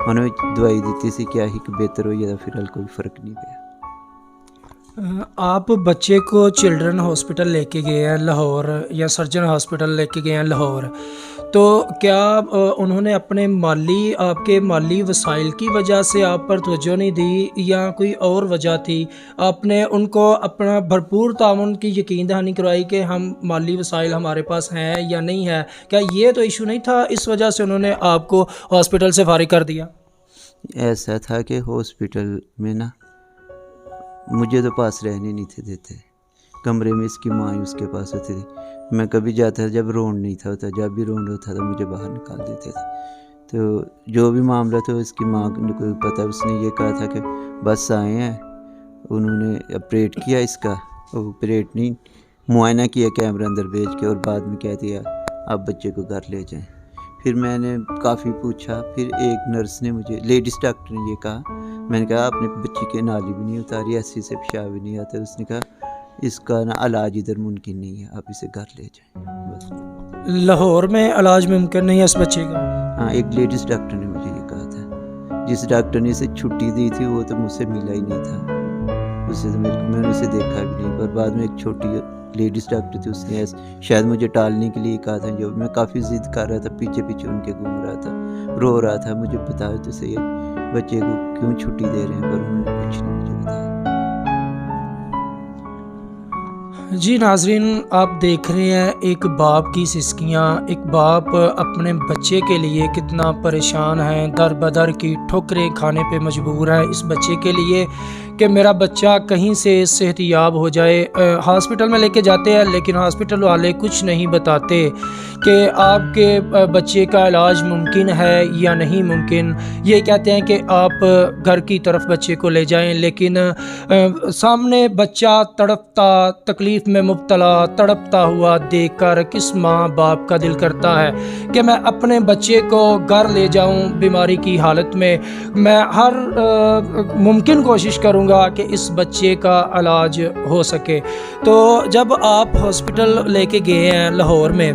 انہوں نے دوائی دیتی سی کیا ہی کہ بہتر ہو جاتا، فی الحال کوئی فرق نہیں پیا۔ آپ بچے کو چلڈرن ہاسپٹل لے کے گئے ہیں لاہور، یا سرجن ہاسپٹل لے کے گئے ہیں لاہور، تو کیا انہوں نے اپنے آپ کے مالی وسائل کی وجہ سے آپ پر توجہ نہیں دی، یا کوئی اور وجہ تھی؟ آپ نے ان کو اپنا بھرپور تعاون کی یقین دہانی کروائی کہ ہم مالی وسائل ہمارے پاس ہیں یا نہیں ہے؟ کیا یہ تو ایشو نہیں تھا، اس وجہ سے انہوں نے آپ کو ہاسپٹل سے فارغ کر دیا؟ ایسا تھا کہ ہاسپٹل میں نا مجھے تو پاس رہنے نہیں تھے دیتے، کمرے میں اس کی ماں اس کے پاس ہوتی تھی، میں کبھی جاتا تھا جب رونڈ نہیں تھا ہوتا، جب بھی رونڈ ہوتا تھا مجھے باہر نکال دیتے تھے۔ تو جو بھی معاملہ تھا اس کی ماں کو پتہ، اس نے یہ کہا تھا کہ بس آئے ہیں، انہوں نے آپریٹ کیا اس کا، آپریٹ نہیں معائنہ کیا کیمرہ اندر بھیج کے، اور بعد میں کہہ دیا آپ بچے کو گھر لے جائیں۔ پھر میں نے کافی پوچھا، پھر ایک نرس نے مجھے، لیڈیز ڈاکٹر نے یہ کہا، میں نے کہا آپ نے بچی کے نالی بھی نہیں اتاری، ایسی سے پیشاب بھی نہیں آتا، اس نے کہا اس کا نا علاج ادھر ممکن نہیں ہے، آپ اسے گھر لے جائیں بس۔ لاہور میں علاج ممکن نہیں ہے اس بچے کا؟ ہاں، ایک لیڈیز ڈاکٹر نے مجھے یہ کہا تھا، جس ڈاکٹر نے اسے چھٹی دی تھی وہ تو مجھ سے ملا ہی نہیں تھا، اس سے میں نے اسے دیکھا بھی نہیں، پر بعد میں ایک چھوٹی لیڈیز ڈاکٹر تھی، اس نے شاید مجھے ٹالنے کے لیے کہا تھا، جو میں کافی ضد کر رہا تھا، پیچھے پیچھے ان کے گھوم رہا تھا، رو رہا تھا، مجھے بتاؤ تو صحیح بچے کو کیوں چھٹی دے رہے ہیں، پر انہوں نے کچھ نہیں مجھے بتایا۔ جی ناظرین، آپ دیکھ رہے ہیں ایک باپ کی سسکیاں، ایک باپ اپنے بچے کے لیے کتنا پریشان ہے، در بدر کی ٹھوکریں کھانے پہ مجبور ہے اس بچے کے لیے کہ میرا بچہ کہیں سے صحت یاب ہو جائے۔ ہاسپٹل میں لے کے جاتے ہیں لیکن ہاسپٹل والے کچھ نہیں بتاتے کہ آپ کے بچے کا علاج ممکن ہے یا نہیں ممکن، یہ کہتے ہیں کہ آپ گھر کی طرف بچے کو لے جائیں، لیکن سامنے بچہ تڑپتا، تکلیف میں مبتلا، تڑپتا ہوا دیکھ کر کس ماں باپ کا دل کرتا ہے کہ میں اپنے بچے کو گھر لے جاؤں بیماری کی حالت میں، میں ہر ممکن کوشش کروں گا کہ اس بچے کا علاج ہو سکے۔ تو جب آپ ہاسپٹل لے کے گئے ہیں لاہور میں،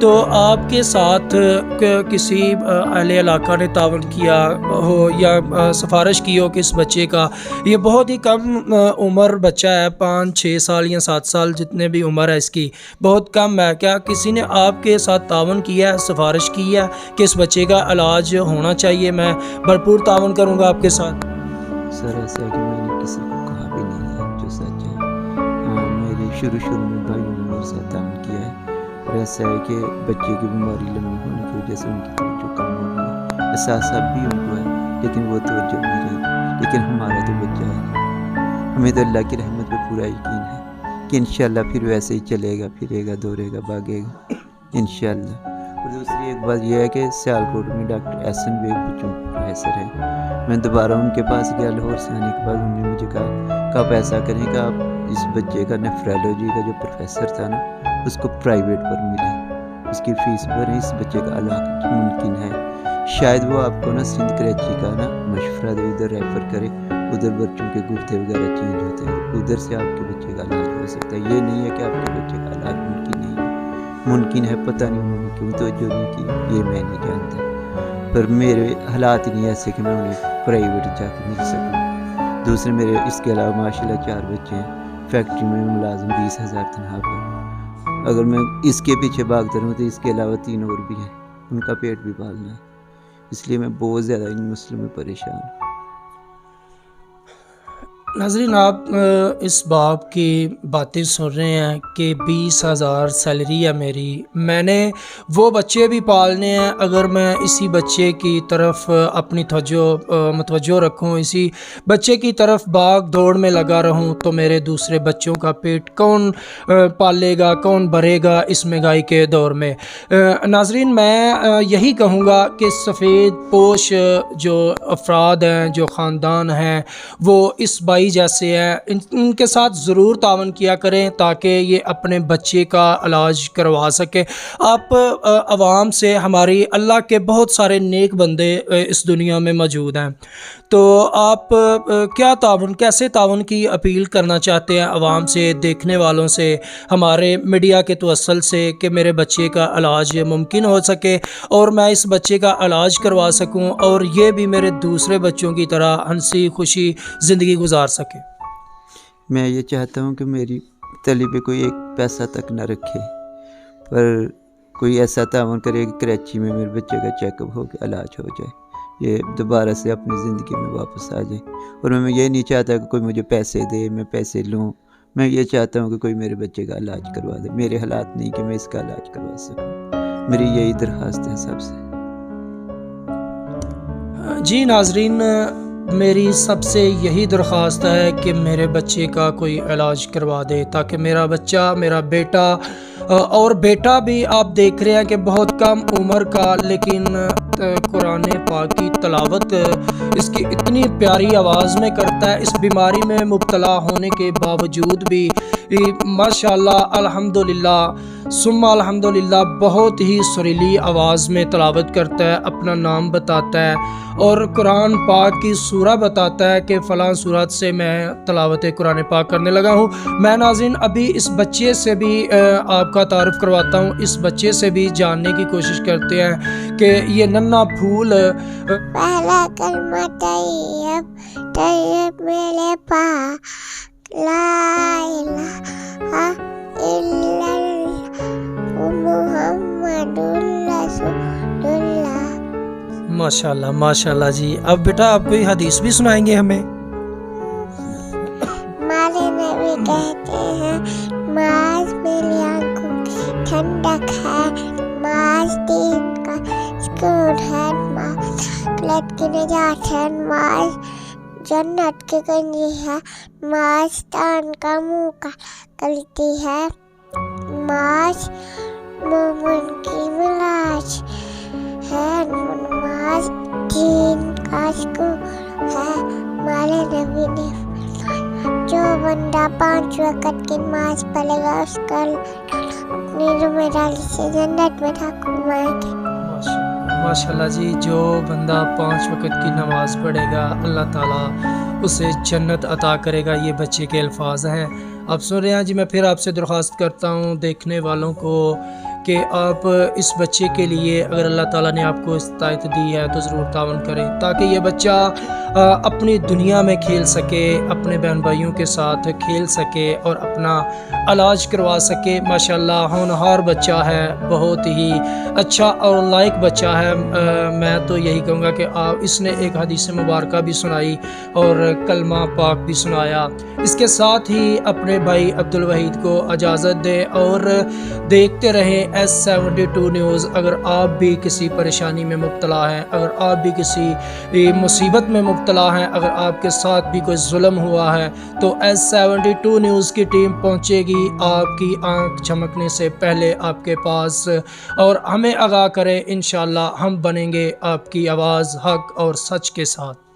تو آپ کے ساتھ کسی اہل علاقہ نے تعاون کیا ہو یا سفارش کی ہو کہ اس بچے کا، یہ بہت ہی کم عمر بچہ ہے، 5-6 سال یا 7 سال جتنے بھی عمر ہے اس کی، بہت کم ہے، کیا کسی نے آپ کے ساتھ تعاون کیا ہے، سفارش کی ہے کہ اس بچے کا علاج ہونا چاہیے، میں بھرپور تعاون کروں گا آپ کے ساتھ؟ سر ایسا ہے کہ میں نے کسی کو کہا بھی نہیں ہے جو سچ ہے، میرے شروع میں بھائیوں نے میرے ساتھ تعاون کیا ہے، اور ایسا ہے کہ بچے کی بیماری لمبی ہونے کی وجہ سے ان کی توجہ کم ہو گئی ہے، احساس اب بھی ان کو ہے لیکن وہ توجہ نہیں رہی، لیکن ہمارا تو بچہ ہے، ہمیں تو اللہ کی رحمت پہ پورا یقین ہے کہ انشاءاللہ پھر ویسے ہی چلے گا، پھرے گا، دوڑے گا، بھاگے گا انشاءاللہ۔ اور دوسری ایک بات یہ ہے کہ سیالکوٹ میں ڈاکٹر احسن بیگ بچوں کے پروفیسر ہیں، میں دوبارہ ان کے پاس گیا لاہور سے آنے کے بعد، انہوں نے مجھے کہا کہ آپ ایسا کریں کہ آپ اس بچے کا نیفرالوجی کا جو پروفیسر تھا نا، اس کو پرائیویٹ پر ملے، اس کی فیس بھریں، اس بچے کا علاج ممکن ہے، شاید وہ آپ کو نا سندھ کراچی کا نا مشورہ دے، ادھر ریفر کرے، ادھر بچوں کے گردے وغیرہ چینج ہوتے ہیں، ادھر سے آپ کے بچے کا علاج ہو سکتا ہے، یہ نہیں ہے کہ آپ کے بچے کا علاج ممکن نہیں ہے، ممکن ہے، پتہ نہیں انہوں نے کیوں توجہ نہیں کی، یہ میں نہیں جانتا، پر میرے حالات نہیں ایسے کہ میں انہیں پرائیویٹ جا کے مل سکوں۔ دوسرے میرے اس کے علاوہ ماشاءاللہ 4 بچے ہیں، فیکٹری میں ملازم، 20,000 تنخواہ پر، اگر میں اس کے پیچھے بھاگتا رہوں تو اس کے علاوہ 3 اور بھی ہیں، ان کا پیٹ بھی پالنا ہے، اس لیے میں بہت زیادہ ان مسئلوں میں پریشان ہوں۔ ناظرین، آپ اس باپ کی باتیں سن رہے ہیں کہ 20,000 سیلری ہے میری، میں نے وہ بچے بھی پالنے ہیں، اگر میں اسی بچے کی طرف اپنی متوجہ رکھوں، اسی بچے کی طرف بھاگ دوڑ میں لگا رہوں، تو میرے دوسرے بچوں کا پیٹ کون پالے گا، کون بھرے گا اس مہنگائی کے دور میں؟ ناظرین، میں یہی کہوں گا کہ سفید پوش جو افراد ہیں، جو خاندان ہیں، وہ اس بھائی جیسے ہیں ان کے ساتھ ضرور تعاون کیا کریں تاکہ یہ اپنے بچے کا علاج کروا سکے۔ آپ عوام سے، ہماری اللہ کے بہت سارے نیک بندے اس دنیا میں موجود ہیں، تو آپ کیسے تعاون کی اپیل کرنا چاہتے ہیں عوام سے، دیکھنے والوں سے، ہمارے میڈیا کے توسل سے، کہ میرے بچے کا علاج ممکن ہو سکے اور میں اس بچے کا علاج کروا سکوں اور یہ بھی میرے دوسرے بچوں کی طرح ہنسی خوشی زندگی گزار سکے؟ میں یہ چاہتا ہوں کہ میری تلی پہ کوئی ایک پیسہ تک نہ رکھے، پر کوئی ایسا تعاون کرے کہ کراچی میں میرے بچے کا چیک اپ ہو کے علاج ہو جائے، یہ دوبارہ سے اپنی زندگی میں واپس آ جائے۔ اور میں یہ نہیں چاہتا کہ کوئی مجھے پیسے دے، میں پیسے لوں، میں یہ چاہتا ہوں کہ کوئی میرے بچے کا علاج کروا دے۔ میرے حالات نہیں کہ میں اس کا علاج کروا سکوں، میری یہی درخواست ہے سب سے۔ جی ناظرین، میری سب سے یہی درخواست ہے کہ میرے بچے کا کوئی علاج کروا دے تاکہ میرا بچہ، میرا بیٹا، اور بیٹا بھی آپ دیکھ رہے ہیں کہ بہت کم عمر کا، لیکن قرآن پاک کی تلاوت اس کی اتنی پیاری آواز میں کرتا ہے، اس بیماری میں مبتلا ہونے کے باوجود بھی ماشاءاللہ الحمدللہ ثم الحمدللہ بہت ہی سریلی آواز میں تلاوت کرتا ہے، اپنا نام بتاتا ہے اور قرآن پاک کی سورہ بتاتا ہے کہ فلاں سورت سے میں تلاوت قرآن پاک کرنے لگا ہوں۔ میں ناظرین ابھی اس بچے سے بھی آپ کا تعارف کرواتا ہوں، اس بچے سے بھی جاننے کی کوشش کرتے ہیں کہ یہ ننھا پھول پہلا کلمہ طیب طیب میرے پاک، لا الہ الا اللہ محمد رسول اللہ۔ ماشاءاللہ ماشاءاللہ جی۔ اب بیٹا آپ کوئی حدیث بھی سنائیں گے ہمیں؟ ہمارے نبی کہتے ہیں نماز میری آنکھوں کی ٹھنڈک ہے، نماز دین کا سکون ہے، نماز غفلت کی نجات ہے، نماز جنت کی کنجی ہے، نماز شیطان کا منہ کا کلتی ہے، نماز مومن کی ملاج ہے، نماز دین کا سکون ہے۔ ہمارے نبی نے جو بندہ 5 وقت کی نماز پڑھے گا اس کا اپنی ذمہ داری سے جنت میں داخل ہوائیں گے۔ ماشاءاللہ جی، جو بندہ 5 وقت کی نماز پڑھے گا اللہ تعالیٰ اسے جنت عطا کرے گا، یہ بچے کے الفاظ ہیں۔ آپ سن رہے ہیں جی، میں پھر آپ سے درخواست کرتا ہوں دیکھنے والوں کو کہ آپ اس بچے کے لیے اگر اللہ تعالیٰ نے آپ کو استطاعت دی ہے تو ضرور تعاون کریں تاکہ یہ بچہ اپنی دنیا میں کھیل سکے، اپنے بہن بھائیوں کے ساتھ کھیل سکے اور اپنا علاج کروا سکے۔ ماشاءاللہ ہونہار بچہ ہے، بہت ہی اچھا اور لائق بچہ ہے۔ میں تو یہی کہوں گا کہ اس نے ایک حدیث مبارکہ بھی سنائی اور کلمہ پاک بھی سنایا۔ اس کے ساتھ ہی اپنے بھائی عبدالوحید کو اجازت دیں اور دیکھتے رہیں S72 نیوز۔ اگر آپ بھی کسی پریشانی میں مبتلا ہیں، اگر آپ بھی کسی مصیبت میں مبتلا ہیں، اگر آپ کے ساتھ بھی کوئی ظلم ہوا ہے تو S72 نیوز کی ٹیم پہنچے گی آپ کی آنکھ چمکنے سے پہلے آپ کے پاس، اور ہمیں آگاہ کریں، انشاءاللہ ہم بنیں گے آپ کی آواز حق اور سچ کے ساتھ۔